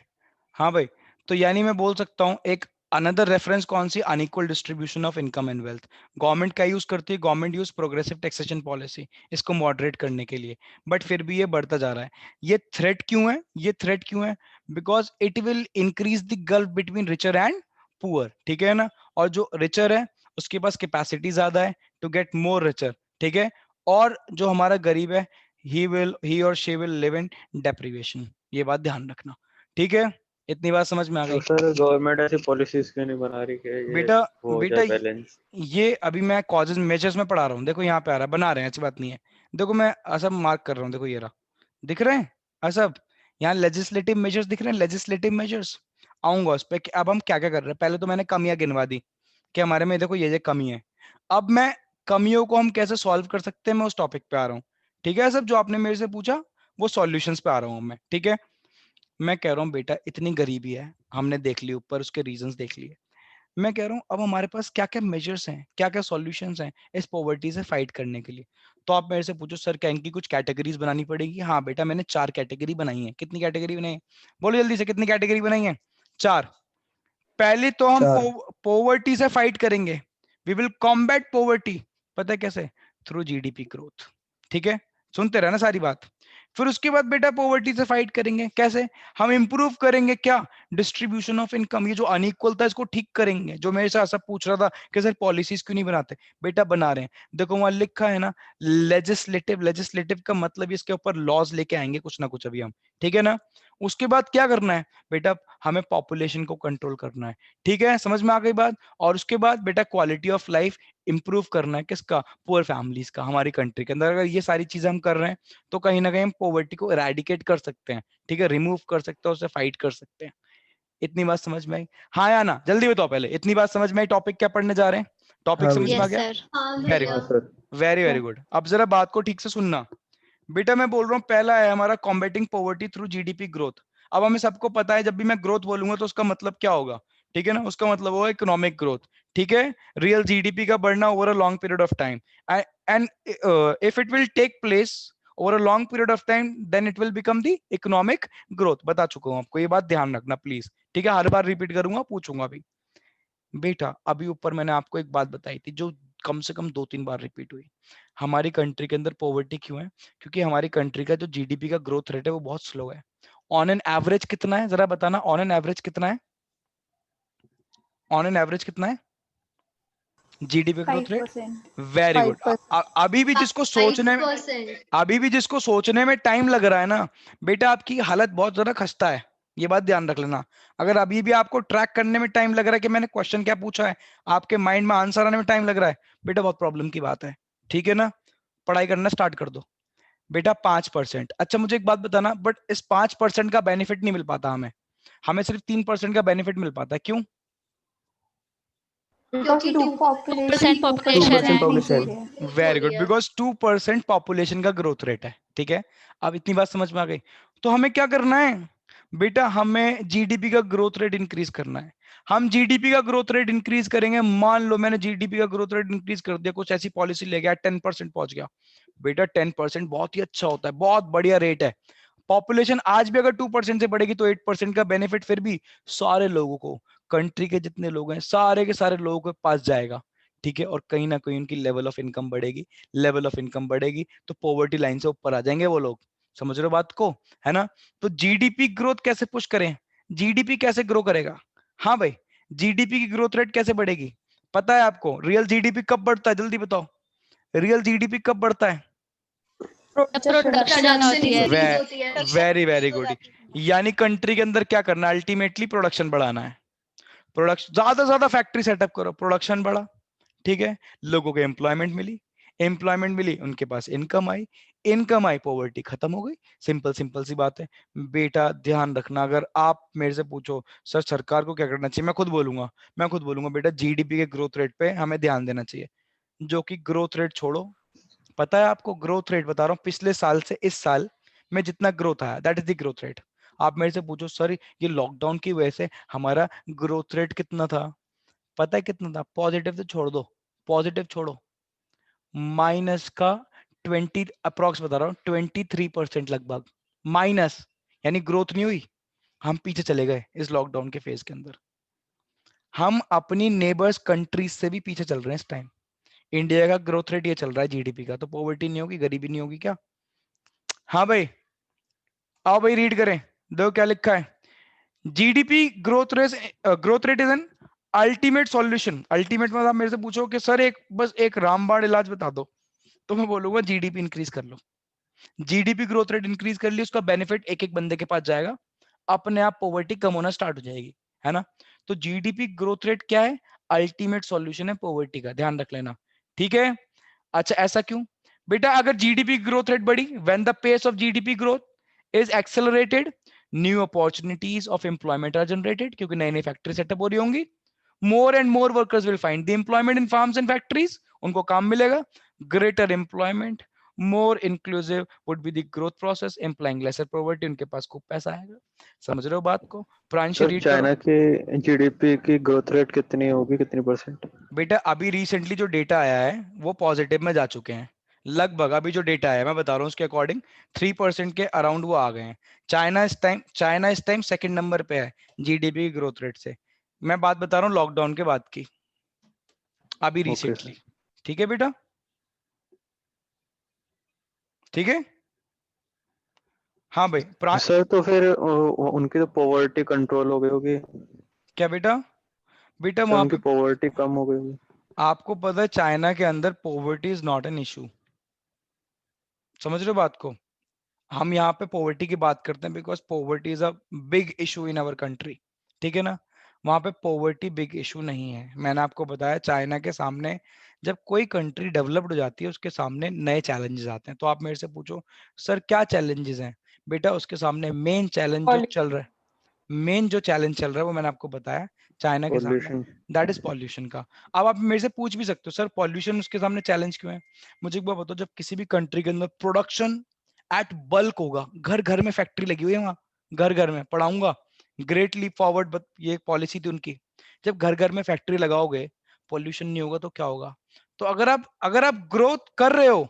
हाँ भाई, तो यानी मैं बोल सकता हूँ एक अनदर रेफरेंस कौन सी? Unequal distribution of income and wealth. Government क्या यूज करती है? Government use progressive taxation policy इसको मॉडरेट करने के लिए, बट फिर भी ये बढ़ता जा रहा है। ये थ्रेट क्यों है? ये थ्रेट क्यों है? Because it will increase the gulf between richer and poor, ठीक है ना। और जो रिचर है उसके पास कैपेसिटी ज्यादा है टू गेट मोर रिचर, ठीक है। और जो हमारा गरीब है ही और she will live in deprivation. ये बात ध्यान रखना, ठीक है। इतनी बात समझ में आ तो गई? सर गवर्नमेंट ऐसी पॉलिसीज क्यों नहीं बना रही कि ये बेटा वो हो बेटा जाए बैलेंस? ये अभी मैं कॉजेज मेजर्स में पढ़ा रहा हूँ, देखो यहाँ पे आ रहा है, बना रहे हैं, ऐसी बात नहीं है। देखो मैं ऐसा मार्क कर रहा हूँ, देखो ये रहा, दिख रहे हैं ऐसा? यहाँ लेजिस्लेटिव मेजर्स दिख रहे हैं, लेजिस्लेटिव मेजर्स। आऊंगा उस पर कि अब हम क्या क्या कर रहे हैं। पहले तो मैंने कमियां गिनवा दी कि हमारे में देखो ये कमी है। अब मैं कमियों को हम कैसे सॉल्व कर सकते हैं मैं उस टॉपिक पे आ रहा हूँ, ठीक है। सब जो आपने मेरे से पूछा वो सॉल्यूशंस पे आ रहा हूँ मैं, ठीक है। मैं कह रहा हूँ बेटा इतनी गरीबी है, हमने देख ली ऊपर, उसके रीजंस देख लिए। मैं कह रहा हूँ अब हमारे पास क्या क्या मेजर्स हैं, क्या क्या सॉल्यूशंस हैं इस पॉवर्टी से फाइट करने के लिए। तो आप मेरे से पूछो सर क्या इनकी कुछ कैटेगरीज बनानी पड़ेगी? हाँ बेटा मैंने 4 कैटेगरी बनाई है। कितनी कैटेगरी बनाई है? बोलो जल्दी से, कितनी कैटेगरी बनाई है? 4। पहले तो हम 4। पॉवर्टी से फाइट करेंगे, वी विल कॉम्बैट पॉवर्टी। पता है कैसे? थ्रू जीडीपी ग्रोथ, ठीक है। सुनते रहना सारी बात। फिर उसके बाद बेटा पॉवर्टी से फाइट करेंगे कैसे? हम इंप्रूव करेंगे क्या? Distribution of income. ये जो अनइक्वल था इसको ठीक करेंगे। जो मेरे से सब पूछ रहा था कि सर पॉलिसीज क्यों नहीं बनाते, बेटा बना रहे हैं। देखो वहां लिखा है ना लेजिस्लेटिव, लेजिस्लेटिव का मतलब इसके ऊपर लॉज लेके आएंगे कुछ ना कुछ अभी हम, ठीक है ना। उसके बाद क्या करना है बेटा, हमें पॉपुलेशन को कंट्रोल करना है, ठीक है, समझ में आ गई बात। और उसके बाद बेटा क्वालिटी ऑफ लाइफ इंप्रूव करना है, किसका, पुअर फैमिलीज का, हमारी कंट्री के अंदर। अगर ये सारी चीजें हम कर रहे हैं तो कहीं ना कहीं हम पॉवर्टी को इरेडिकेट कर सकते हैं, ठीक है, रिमूव कर सकते हैं, उससे फाइट कर सकते हैं। इतनी बात समझ में आई? हाँ या ना, जल्दी बताओ पहले, इतनी बात समझ में आई? टॉपिक क्या पढ़ने जा रहे हैं, टॉपिक हाँ समझ में आ Yes, गया? sir. हाँ वेरी भैया। हाँ good, sir. Very very good. अब जरा बात को ठीक से सुनना बेटा, मैं बोल रहा हूँ पहला है हमारा combating poverty through GDP growth. अब हमें सबको पता है जब भी मैं ग्रोथ बोलूंगा तो उसका मतलब क्या होगा, ठीक है ना, उसका मतलब होगा इकोनॉमिक ग्रोथ, ठीक है, रियल जीडीपी का बढ़ना over a long period of time. And if it will take place over a long period of time then it will become the economic growth. बता चुका हूं आपको, ये बात ध्यान रखना प्लीज, ठीक है, हर बार रिपीट करूंगा, पूछूंगा भी। बेटा अभी ऊपर मैंने आपको एक बात बताई थी जो कम से कम 2-3 बार रिपीट हुई, हमारी कंट्री के अंदर पॉवर्टी क्यों है, क्योंकि हमारी कंट्री का जो जीडीपी का ग्रोथ रेट है वो बहुत स्लो है। ऑन एन एवरेज कितना है, जरा बताना, ऑन एन एवरेज कितना है, ऑन एन एवरेज कितना है GDP growth rate? 5%. Very good. 5%. अभी भी जिसको सोचने में 5%। अभी भी जिसको सोचने में टाइम लग रहा है ना बेटा, आपकी हालत बहुत ज्यादा खस्ता है, ये बात ध्यान रख लेना। अगर अभी भी आपको ट्रैक करने में टाइम लग रहा है कि मैंने क्वेश्चन क्या पूछा है, आपके माइंड में आंसर आने में टाइम लग रहा है, बेटा बहुत प्रॉब्लम की बात है, ठीक है ना, पढ़ाई करना स्टार्ट कर दो बेटा। 5%, अच्छा मुझे एक बात बताना, बट इस 5% का बेनिफिट नहीं मिल पाता हमें, हमें सिर्फ 3% का बेनिफिट मिल पाता है, क्यों? Because क्योंकि 2 2% population 2% population है. increase हो population. रही है. वेरी गुड, बिकॉज 2% पॉपुलेशन का ग्रोथ रेट है, ठीक है। अब इतनी बात समझ में आ गई, तो हमें क्या करना है बेटा, हमें जीडीपी का ग्रोथ रेट इंक्रीज करना है। हम जीडीपी का ग्रोथ रेट इंक्रीज करेंगे, मान लो मैंने जीडीपी का ग्रोथ रेट इंक्रीज कर दिया, कुछ ऐसी पॉलिसी ले गया 10% पहुंच गया, बेटा 10% बहुत ही अच्छा होता है, बहुत बढ़िया रेट है। पॉपुलेशन आज भी अगर 2% से बढ़ेगी तो 8% का बेनिफिट फिर भी सारे लोगों को, कंट्री के जितने लोग हैं सारे के सारे लोगों के पास जाएगा, ठीक है, और कहीं ना कहीं उनकी लेवल ऑफ इनकम बढ़ेगी, लेवल ऑफ इनकम बढ़ेगी तो पॉवर्टी लाइन से ऊपर आ जाएंगे वो लोग, समझ रहे हो बात को, है ना। तो जीडीपी ग्रोथ कैसे पुश करें, जीडीपी कैसे ग्रो करेगा, हाँ भाई, जीडीपी की ग्रोथ रेट कैसे बढ़ेगी, पता है आपको? रियल जीडीपी कब बढ़ता है, जल्दी बताओ, रियल जीडीपी कब बढ़ता है? जब प्रोडक्शन प्रोडक्शन होती है. इंक्रीज होती है। वेरी वेरी गुड, यानी कंट्री के अंदर क्या करना है, अल्टीमेटली प्रोडक्शन बढ़ाना है, प्रोडक्शन ज्यादा से ज्यादा फैक्ट्री सेटअप करो, प्रोडक्शन बढ़ा, ठीक है, लोगों को एम्प्लॉयमेंट मिली, एम्प्लॉयमेंट मिली उनके पास इनकम आई, इनकम आई, पॉवर्टी खत्म हो गई, सिंपल सिंपल सी बात है। बेटा ध्यान रखना, अगर आप मेरे से पूछो सर सरकार को क्या करना चाहिए, मैं खुद बोलूंगा बेटा जीडीपी के ग्रोथ रेट पे हमें ध्यान देना चाहिए, जो कि ग्रोथ रेट छोड़ो, पता है आपको ग्रोथ रेट बता रहा हूँ, पिछले साल से इस साल में जितना ग्रोथ आया that is the growth rate. आप मेरे से पूछो सर ये लॉकडाउन की वजह से हमारा ग्रोथ रेट कितना था, पता है कितना था? पॉजिटिव तो छोड़ दो, पॉजिटिव छोड़ो, माइनस का 20 अप्रॉक्स बता रहा हूँ, 23% लगभग माइनस, यानी ग्रोथ नहीं हुई, हम पीछे चले गए इस लॉकडाउन के फेज के अंदर, हम अपनी नेबर्स कंट्रीज से भी पीछे चल रहे हैं इस टाइम। इंडिया का ग्रोथ रेट ये चल रहा है जीडीपी का, तो पॉवर्टी नहीं होगी, गरीबी नहीं होगी क्या? हाँ भाई, आओ भाई रीड करें, देखो क्या लिखा है, GDP growth rate is an ultimate solution. Ultimate मतलब आप मेरे से पूछो कि सर एक बस एक रामबाण इलाज बता दो, तो मैं बोलूंगा जीडीपी इंक्रीज कर लो, जीडीपी ग्रोथ रेट इंक्रीज कर ली, उसका बेनिफिट एक एक बंदे के पास जाएगा, अपने आप पॉवर्टी कम होना स्टार्ट हो जाएगी, है ना। तो जीडीपी ग्रोथ रेट क्या है, अल्टीमेट सॉल्यूशन है पॉवर्टी का, ध्यान रख लेना, ठीक है। अच्छा ऐसा क्यों बेटा, अगर जीडीपी ग्रोथ रेट बढ़ी, when the pace of GDP growth is accelerated, new opportunities of employment are generated, क्योंकि नई नई फैक्ट्री सेटअप हो रही होंगी, more and more workers will find the employment in farms and factories, उनको काम मिलेगा, greater employment, more inclusive would be the growth process employing lesser poverty, उनके पास खूब पैसा आएगा, समझ रहे हो बात को? प्रांशु सर रीड करो चाइना की जीडीपी की ग्रोथ रेट कितनी होगी, कितनी परसेंट? बेटा। अभी रिसेंटली जो डेटा आया है वो पॉजिटिव में जा चुके हैं, लगभग अभी जो डेटा आया मैं बता रहा हूँ उसके अकॉर्डिंग 3% के अराउंड वो आ गए हैं। चाइना इस टाइम सेकंड नंबर पे है जीडीपी की ग्रोथ रेट से, मैं बात बता रहा हूँ लॉकडाउन के बाद की, अभी ओके रिसेंटली, सर। ठीक है बेटा, ठीक है। हाँ भाई सर तो फिर उनकी तो पॉवर्टी कंट्रोल हो गई होगी, क्या बेटा? बेटा सर वहां उनकी पे पॉवर्टी कम हो गई होगी। आपको पता है चाइना के अंदर poverty is not an issue, समझ रहे हो बात को? हम यहाँ पे पॉवर्टी की बात करते हैं because poverty is a big issue in our country, ठीक है ना। वहां पे पॉवर्टी बिग इशू नहीं है। मैंने आपको बताया चाइना के सामने जब कोई कंट्री डेवलप्ड हो जाती है उसके सामने नए चैलेंजेस आते हैं। तो आप मेरे से पूछो सर क्या चैलेंजेस हैं, बेटा उसके सामने मेन चैलेंज जो चल रहा है, मेन जो चैलेंज चल रहा है वो मैंने आपको बताया चाइना के सामने, पॉल्यूशन। दैट इज पॉल्यूशन का। अब आप मेरे से पूछ भी सकते हो सर पॉल्यूशन उसके सामने चैलेंज क्यों है। मुझे एक बात बताओ, जब किसी भी कंट्री के अंदर प्रोडक्शन एट बल्क होगा, घर घर में फैक्ट्री लगी हुई है वहां, घर घर में पढ़ाऊंगा, ग्रेट लीप फॉरवर्ड, ये पॉलिसी थी उनकी। जब घर घर में फैक्ट्री लगाओगे, पॉल्यूशन नहीं होगा तो क्या होगा। तो अगर आप ग्रोथ कर रहे हो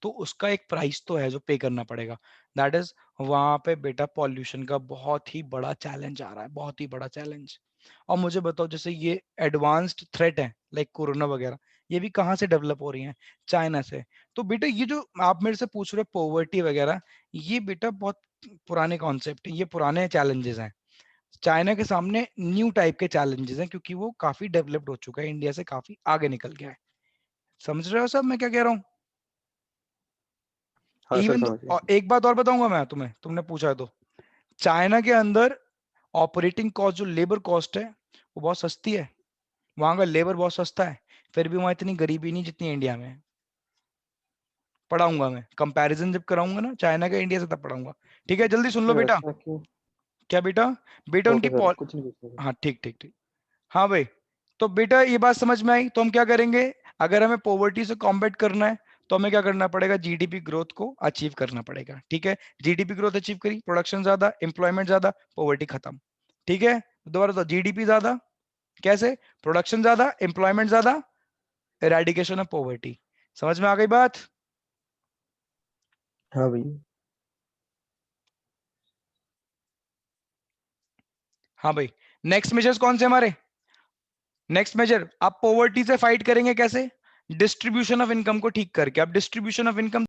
तो उसका एक प्राइस तो है जो पे करना पड़ेगा, दैट इज वहां पे बेटा पॉल्यूशन का बहुत ही बड़ा चैलेंज आ रहा है, बहुत ही बड़ा चैलेंज। और मुझे बताओ जैसे ये एडवांस्ड थ्रेट है लाइक कोरोना वगैरह, ये भी कहाँ से डेवलप हो रही हैं, चाइना से। तो बेटा ये जो आप मेरे से पूछ रहे हो पॉवर्टी वगैरह, ये बेटा बहुत पुराने कॉन्सेप्ट है, ये पुराने चैलेंजेस हैं। चाइना के सामने न्यू टाइप के चैलेंजेस हैं क्योंकि वो काफी डेवलप्ड हो चुका है, इंडिया से काफी आगे निकल गया है। समझ रहे हो सब मैं क्या कह रहा हूँ। हाँ सर इवन समझ गया। और एक बात और बताऊंगा मैं तुम्हें, तुमने पूछा है तो, चाइना के अंदर ऑपरेटिंग कॉस्ट जो लेबर कॉस्ट है वो बहुत सस्ती है, वहां का लेबर बहुत सस्ता है, फिर भी वहां इतनी गरीबी नहीं जितनी इंडिया में है। पढ़ाऊंगा मैं, कंपैरिजन जब कराऊंगा ना चाइना का इंडिया से तब पढ़ाऊंगा। ठीक है जल्दी सुन लो सर बेटा। ऐसा क्यों? क्या बेटा, बेटा ओके उनकी सर, कुछ नहीं पूछना। हाँ ठीक ठीक ठीक। हाँ भाई, तो बेटा ये बात समझ में आई। तो हम क्या करेंगे, अगर हमें पॉवर्टी से कॉम्बैट करना है तो हमें क्या करना पड़ेगा, जीडीपी ग्रोथ को अचीव करना पड़ेगा। ठीक है, जीडीपी ग्रोथ अचीव करी, प्रोडक्शन ज्यादा, एम्प्लॉयमेंट ज्यादा, पॉवर्टी खत्म। ठीक है, दोबारा तो जीडीपी ज्यादा कैसे, प्रोडक्शन ज्यादा, एम्प्लॉयमेंट ज्यादा, एराडिकेशन ऑफ पॉवर्टी। समझ में आ गई बात। हाँ भैया। हाँ भाई, नेक्स्ट मेजर्स कौन से हमारे, नेक्स्ट मेजर आप पॉवर्टी से फाइट करेंगे कैसे, डिस्ट्रीब्यूशन ऑफ इनकम को ठीक करके। अब डिस्ट्रीब्यूशन ऑफ इनकम